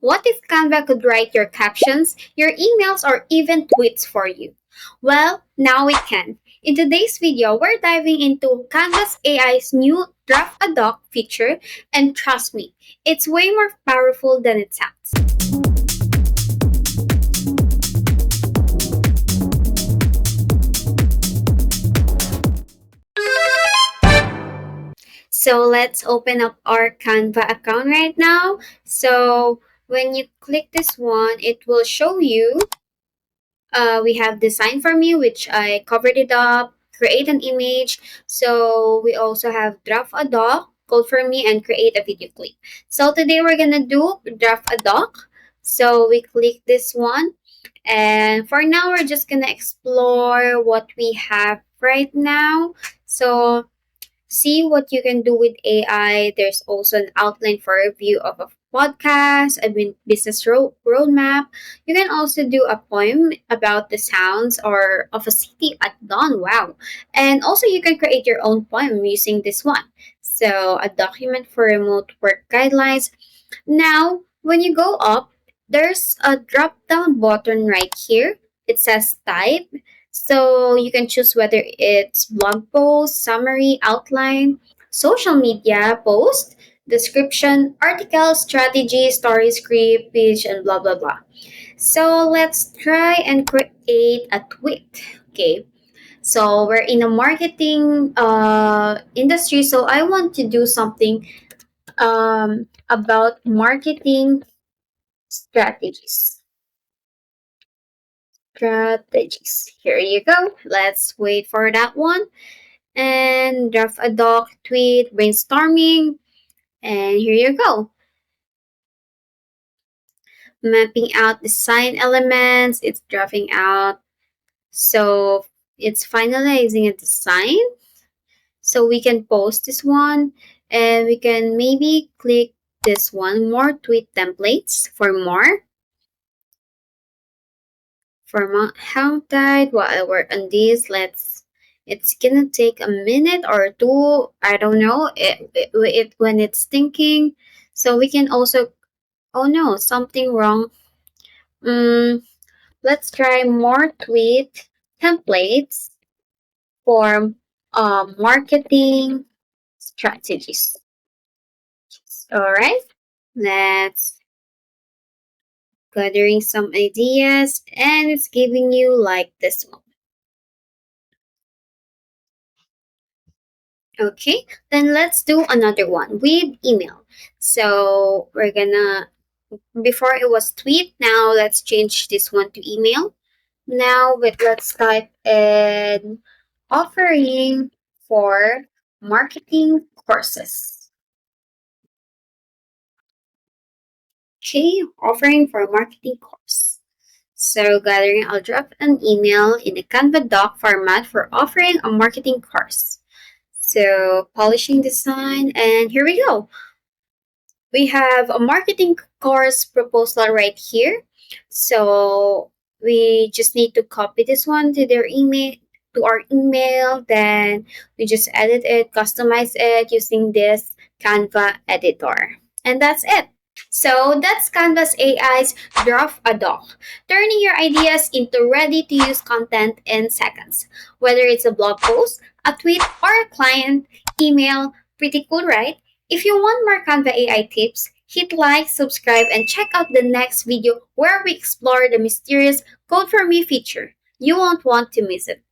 What if Canva could write your captions, your emails, or even tweets for you? Well, now it can. In today's video, we're diving into Canva's AI's new Draft a Doc feature, and trust me, it's way more powerful than it sounds. So let's open up our Canva account right now. So when you click this one, it will show you we have design for me, which I covered it up, create an image. So we also have draft a doc, code for me, and create a video clip. So today we're gonna do draft a doc. So we click this one. And for now, we're just gonna explore what we have right now. So see what you can do with AI. There's also an outline for a review of a podcast, business roadmap. You can also do a poem about the sounds or of a city at dawn. Wow. And also you can create your own poem using this one. So a document for remote work guidelines. Now, when you go up, there's a drop down button right here. It says type. So you can choose whether it's blog post, summary, outline, social media post, description, article, strategy, story script, pitch, and blah blah blah. So let's try and create a tweet. Okay. So we're in a marketing industry, so I want to do something about marketing strategies. Strategies. Here you go. Let's wait for that one. And draft a doc, tweet, brainstorming. And here you go. Mapping out design elements. It's drafting out. So it's finalizing a design. So we can post this one. And we can maybe click this one, more tweet templates for more. For how tight while I work on this, it's gonna take a minute or two. I don't know it when it's thinking. So we can also, oh no, something wrong. Mm, let's try more tweet templates for marketing strategies. All right, let's gathering some ideas, and it's giving you like this one. Okay, then let's do another one with email. So we're gonna, before it was tweet, now let's change this one to email. Now, let's type in offering for marketing courses. Okay, offering for marketing course. So gathering, I'll drop an email in a Canva doc format for offering a marketing course. So polishing design, and here we go. We have a marketing course proposal right here. So we just need to copy this one to their email to our email. Then we just edit it, customize it using this Canva editor. And that's it. So that's Canva's AI's Draft a Doc, turning your ideas into ready to use content in seconds. Whether it's a blog post, a tweet, or a client email, pretty cool, right? If you want more Canva AI tips, hit like, subscribe, and check out the next video where we explore the mysterious Code for Me feature. You won't want to miss it.